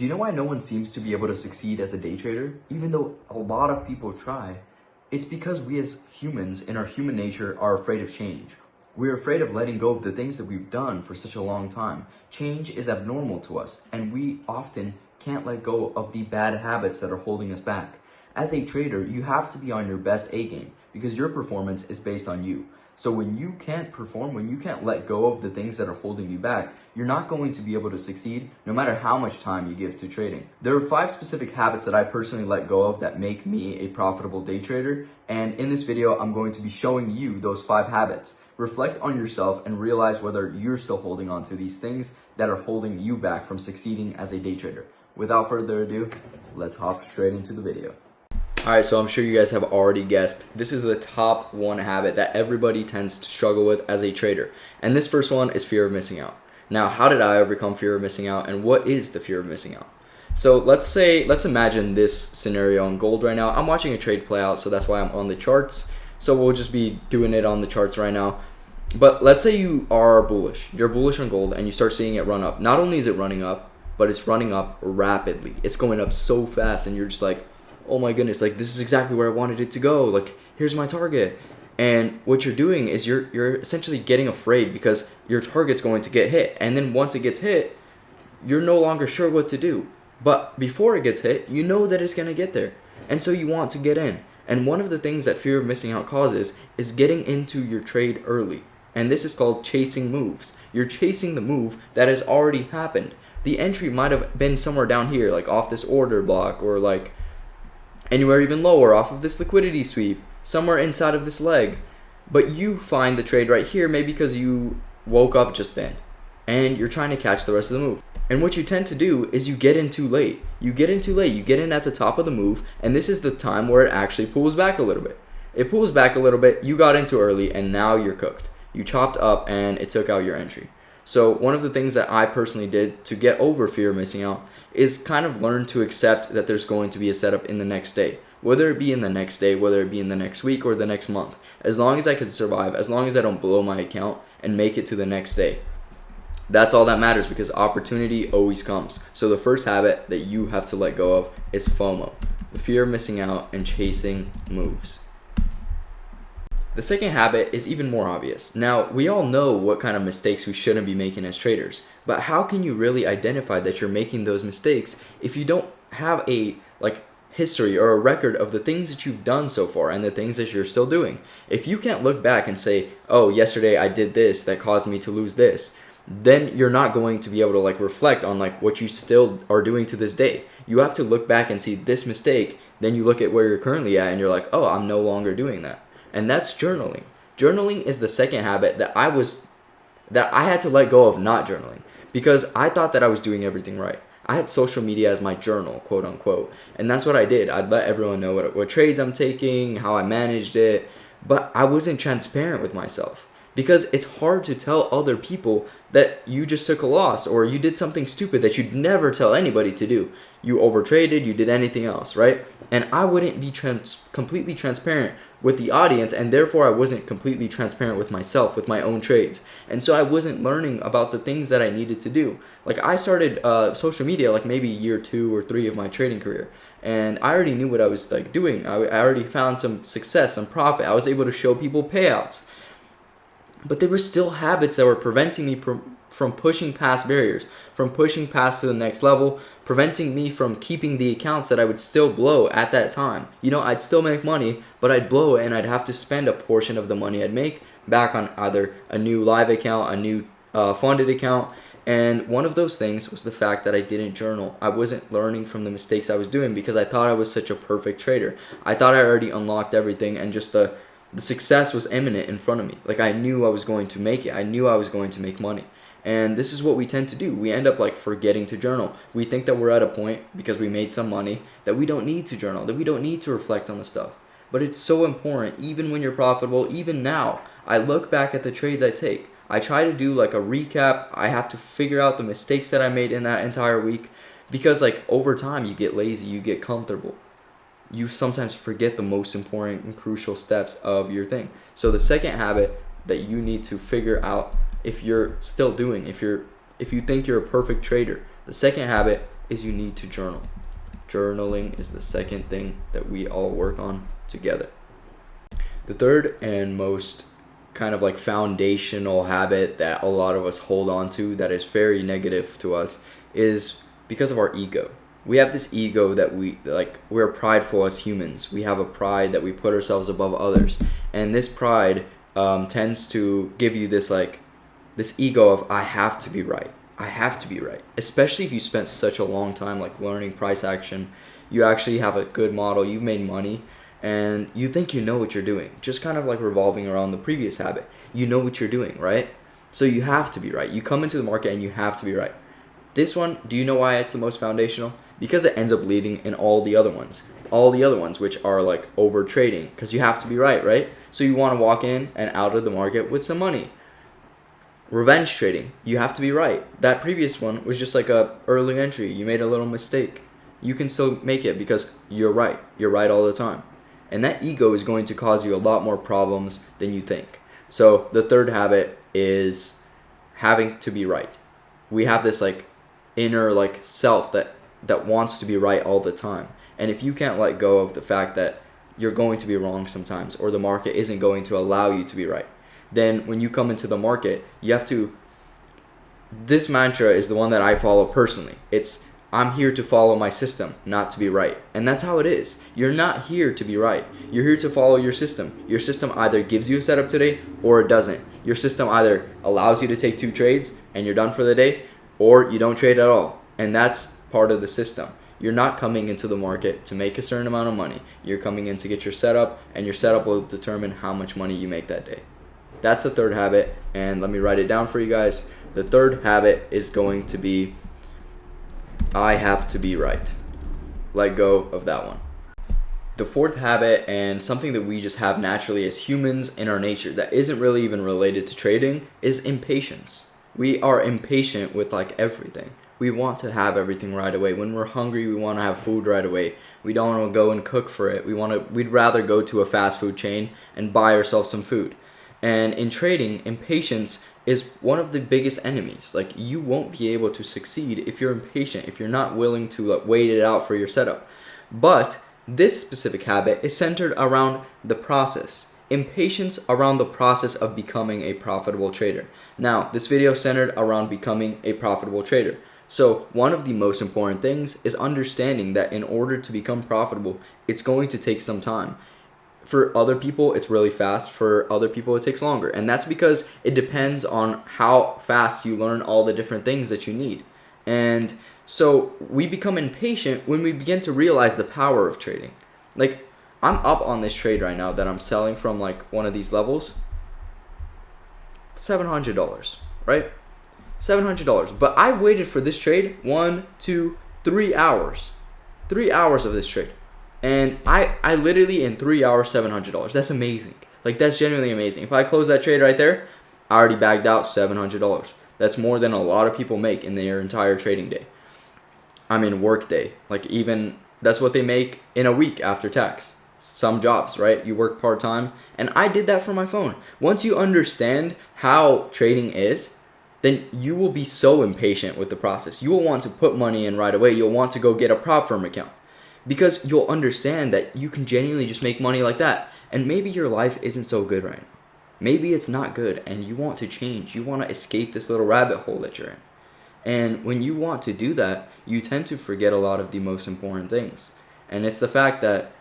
Do you know why no one seems to be able to succeed as a day trader, even though a lot of people try? It's because we as humans, in our human nature, are afraid of change. We're afraid of letting go of the things that we've done for such a long time. Change is abnormal to us, and we often can't let go of the bad habits that are holding us back. As a trader, you have to be on your best A game because your performance is based on you. So when you can't perform, when you can't let go of the things that are holding you back, you're not going to be able to succeed no matter how much time you give to trading. There are 5 specific habits that I personally let go of that make me a profitable day trader. And in this video, I'm going to be showing you those 5 habits. Reflect on yourself and realize whether you're still holding on to these things that are holding you back from succeeding as a day trader. Without further ado, let's hop straight into the video. Alright, so I'm sure you guys have already guessed, this is the top 1 habit that everybody tends to struggle with as a trader. And this first one is fear of missing out. Now, how did I overcome fear of missing out, and what is the fear of missing out? So let's imagine this scenario on gold right now. I'm watching a trade play out, so that's why I'm on the charts. So we'll just be doing it on the charts right now. But let's say you are bullish. You're bullish on gold and you start seeing it run up. Not only is it running up, but it's running up rapidly. It's going up so fast and you're just like, oh my goodness, like this is exactly where I wanted it to go. Like, here's my target. And what you're doing is you're essentially getting afraid because your target's going to get hit. And then once it gets hit, you're no longer sure what to do. But before it gets hit, you know that it's going to get there. And so you want to get in. And one of the things that fear of missing out causes is getting into your trade early. And this is called chasing moves. You're chasing the move that has already happened. The entry might have been somewhere down here, like off this order block, or like anywhere even lower, off of this liquidity sweep, somewhere inside of this leg. But you find the trade right here, maybe because you woke up just then and you're trying to catch the rest of the move. And what you tend to do is you get in too late. You get in at the top of the move, and this is the time where it actually pulls back a little bit. It pulls back a little bit, you got in too early, and now you're cooked. You chopped up and it took out your entry. So one of the things that I personally did to get over fear of missing out is kind of learn to accept that there's going to be a setup in the next day. Whether it be in the next day, whether it be in the next week or the next month. As long as I can survive, as long as I don't blow my account and make it to the next day. That's all that matters because opportunity always comes. So the first habit that you have to let go of is FOMO. The fear of missing out and chasing moves. The second habit is even more obvious. Now, we all know what kind of mistakes we shouldn't be making as traders, but how can you really identify that you're making those mistakes if you don't have a history or a record of the things that you've done so far and the things that you're still doing? If you can't look back and say, oh, yesterday I did this that caused me to lose this, then you're not going to be able to reflect on what you still are doing to this day. You have to look back and see this mistake, then you look at where you're currently at and you're like, oh, I'm no longer doing that. And that's journaling. Journaling is the second habit that I had to let go of not journaling because I thought that I was doing everything right. I had social media as my journal, quote unquote. And that's what I did. I'd let everyone know what trades I'm taking, how I managed it, but I wasn't transparent with myself because it's hard to tell other people that you just took a loss or you did something stupid that you'd never tell anybody to do. You overtraded, you did anything else, right? And I wouldn't be completely transparent with the audience, and therefore I wasn't completely transparent with myself, with my own trades. And so I wasn't learning about the things that I needed to do. I started social media maybe year 2 or 3 of my trading career. And I already knew what I was doing. I already found some success, some profit. I was able to show people payouts. But there were still habits that were preventing me from pushing past barriers, from pushing past to the next level, preventing me from keeping the accounts that I would still blow at that time. I'd still make money, but I'd blow it and I'd have to spend a portion of the money I'd make back on either a new live account, a new funded account. And one of those things was the fact that I didn't journal. I wasn't learning from the mistakes I was doing because I thought I was such a perfect trader. I thought I already unlocked everything and just the success was imminent in front of me. I knew I was going to make it. I knew I was going to make money. And this is what we tend to do. We end up forgetting to journal. We think that we're at a point because we made some money that we don't need to journal, that we don't need to reflect on the stuff. But it's so important, even when you're profitable, even now. I look back at the trades I take. I try to do a recap. I have to figure out the mistakes that I made in that entire week because over time you get lazy, you get comfortable. You sometimes forget the most important and crucial steps of your thing. So the second habit that you need to figure out if you're still doing, if you think you're a perfect trader, the second habit is you need to journal. Journaling is the second thing that we all work on together. The third and most kind of like foundational habit that a lot of us hold on to that is very negative to us is because of our ego. We have this ego that we're prideful as humans. We have a pride that we put ourselves above others. And this pride tends to give you this ego of I have to be right. I have to be right. Especially if you spent such a long time like learning price action. You actually have a good model. You've made money. And you think you know what you're doing. Just kind of like revolving around the previous habit. You know what you're doing, right? So you have to be right. You come into the market and you have to be right. This one, do you know why it's the most foundational? Because it ends up leading in all the other ones. All the other ones, which are like over trading. Because you have to be right, right? So you want to walk in and out of the market with some money. Revenge trading, you have to be right. That previous one was just like a early entry. You made a little mistake. You can still make it because you're right. You're right all the time. And that ego is going to cause you a lot more problems than you think. So the third habit is having to be right. We have this like inner like self that wants to be right all the time. And if you can't let go of the fact that you're going to be wrong sometimes, or the market isn't going to allow you to be right, then when you come into the market, you have to, this mantra is the one that I follow personally. It's, I'm here to follow my system, not to be right. And that's how it is. You're not here to be right. You're here to follow your system. Your system either gives you a setup today or it doesn't. Your system either allows you to take 2 trades and you're done for the day, or you don't trade at all. And that's part of the system. You're not coming into the market to make a certain amount of money. You're coming in to get your setup, and your setup will determine how much money you make that day. That's the third habit, and let me write it down for you guys. The third habit is going to be I have to be right. Let go of that one. The fourth habit, and something that we just have naturally as humans in our nature that isn't really even related to trading, is impatience. We are impatient with like everything. We want to have everything right away. When we're hungry, we want to have food right away. We don't want to go and cook for it. We'd rather go to a fast food chain and buy ourselves some food. And in trading, impatience is one of the biggest enemies. Like, you won't be able to succeed if you're impatient, if you're not willing to like wait it out for your setup. But this specific habit is centered around the process. Impatience around the process of becoming a profitable trader. Now, this video is centered around becoming a profitable trader. So one of the most important things is understanding that in order to become profitable, it's going to take some time. For other people, it's really fast. For other people, it takes longer. And that's because it depends on how fast you learn all the different things that you need. And so we become impatient when we begin to realize the power of trading. Like, I'm up on this trade right now that I'm selling from like one of these levels. $700, right? $700. But I've waited for this trade 1, 2, 3 hours. 3 hours of this trade. And I literally in 3 hours, $700. That's amazing. Like, that's genuinely amazing. If I close that trade right there, I already bagged out $700. That's more than a lot of people make in their entire trading day. I mean, work day. Like, even that's what they make in a week after tax. Some jobs, right? You work part-time. And I did that for my phone. Once you understand how trading is, then you will be so impatient with the process. You will want to put money in right away. You'll want to go get a prop firm account because you'll understand that you can genuinely just make money like that. And maybe your life isn't so good right now. Maybe it's not good and you want to change. You want to escape this little rabbit hole that you're in. And when you want to do that, you tend to forget a lot of the most important things. And it's the fact that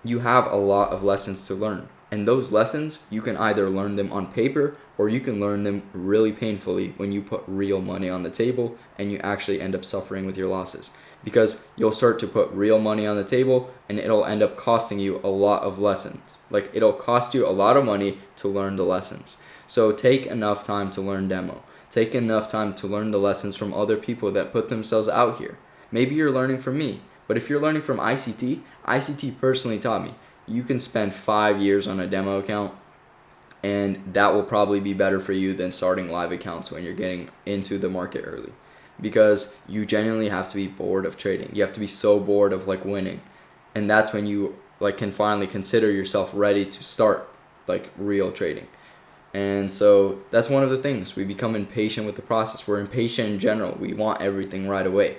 you have a lot of lessons to learn. And those lessons, you can either learn them on paper or you can learn them really painfully when you put real money on the table and you actually end up suffering with your losses. Because you'll start to put real money on the table and it'll end up costing you a lot of lessons. Like, it'll cost you a lot of money to learn the lessons. So take enough time to learn demo. Take enough time to learn the lessons from other people that put themselves out here. Maybe you're learning from me, but if you're learning from ICT personally taught me you can spend 5 years on a demo account and that will probably be better for you than starting live accounts when you're getting into the market early. Because you genuinely have to be bored of trading. You have to be so bored of like winning. And that's when you like can finally consider yourself ready to start like real trading. And so that's one of the things. We become impatient with the process. We're impatient in general. We want everything right away.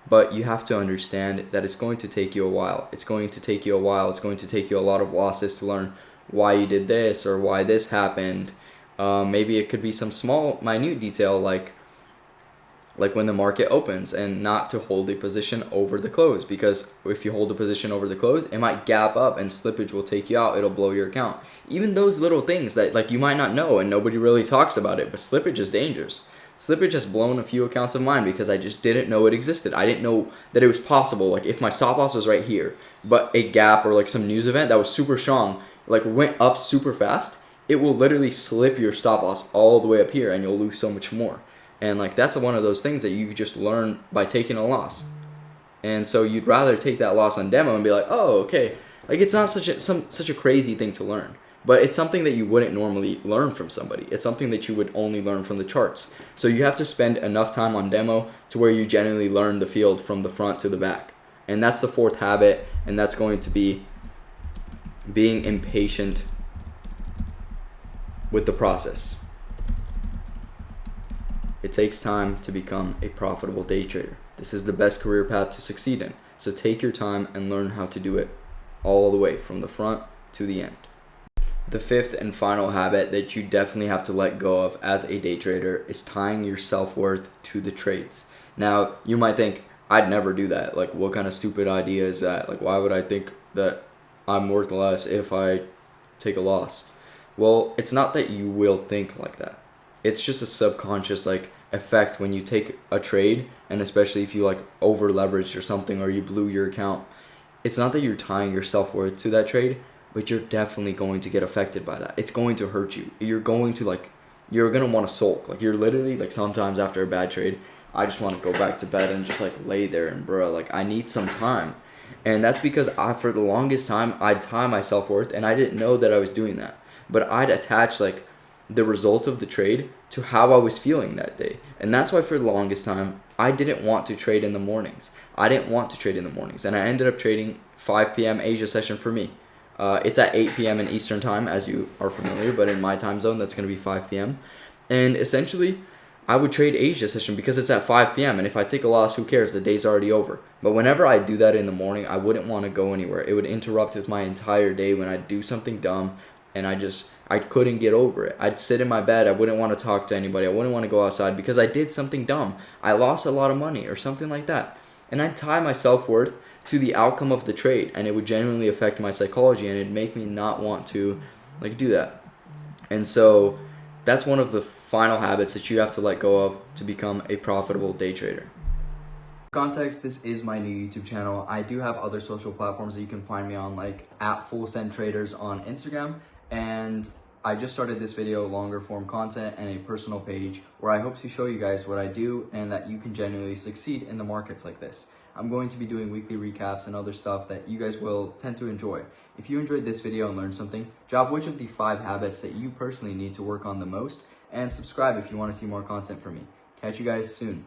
but you have to understand that it's going to take you a while. It's going to take you a while. It's going to take you a lot of losses to learn why you did this or why this happened. Maybe it could be some small, minute detail like when the market opens, and not to hold a position over the close, because if you hold a position over the close, it might gap up and slippage will take you out. It'll blow your account. Even those little things that like you might not know and nobody really talks about it, but slippage is dangerous. Slippage has blown a few accounts of mine because I just didn't know it existed. I didn't know that it was possible. Like if my stop loss was right here, but a gap or like some news event that was super strong, like went up super fast, it will literally slip your stop loss all the way up here and you'll lose so much more. And like that's one of those things that you just learn by taking a loss. And so you'd rather take that loss on demo and be like, oh, okay. Like it's not such a crazy thing to learn, but it's something that you wouldn't normally learn from somebody. It's something that you would only learn from the charts. So you have to spend enough time on demo to where you genuinely learn the field from the front to the back. And that's the fourth habit, and that's going to be being impatient with the process. It takes time to become a profitable day trader. This is the best career path to succeed in. So take your time and learn how to do it all the way from the front to the end. The fifth and final habit that you definitely have to let go of as a day trader is tying your self-worth to the trades. Now, you might think, I'd never do that. Like, what kind of stupid idea is that? Like, why would I think that I'm worth less if I take a loss? Well, it's not that you will think like that. It's just a subconscious like effect when you take a trade, and especially if you like over leveraged or something, or you blew your account. It's not that you're tying your self-worth to that trade, but you're definitely going to get affected by that. It's going to hurt you. You're going to want to sulk. Like you're literally like sometimes after a bad trade, I just want to go back to bed and just like lay there and bro, like I need some time. And that's because for the longest time, I'd tie my self-worth, and I didn't know that I was doing that. But I'd attach like the result of the trade to how I was feeling that day. And that's why for the longest time, I didn't want to trade in the mornings. And I ended up trading 5 p.m. Asia session for me. It's at 8 p.m. in Eastern time, as you are familiar, but in my time zone, that's going to be 5 p.m. And essentially, I would trade Asia session because it's at 5 p.m. And if I take a loss, who cares? The day's already over. But whenever I do that in the morning, I wouldn't want to go anywhere. It would interrupt with my entire day when I'd do something dumb, and I couldn't get over it. I'd sit in my bed. I wouldn't want to talk to anybody. I wouldn't want to go outside because I did something dumb. I lost a lot of money or something like that. And I'd tie my self-worth to the outcome of the trade, and it would genuinely affect my psychology, and it'd make me not want to like do that. And so that's one of the final habits that you have to let go of to become a profitable day trader. Context, this is my new YouTube channel. I do have other social platforms that you can find me on, like at Full Send Traders on Instagram, and I just started this video, longer form content, and a personal page where I hope to show you guys what I do and that you can genuinely succeed in the markets like this. I'm going to be doing weekly recaps and other stuff that you guys will tend to enjoy. If you enjoyed this video and learned something, drop which of the 5 habits that you personally need to work on the most, and subscribe if you want to see more content from me. Catch you guys soon.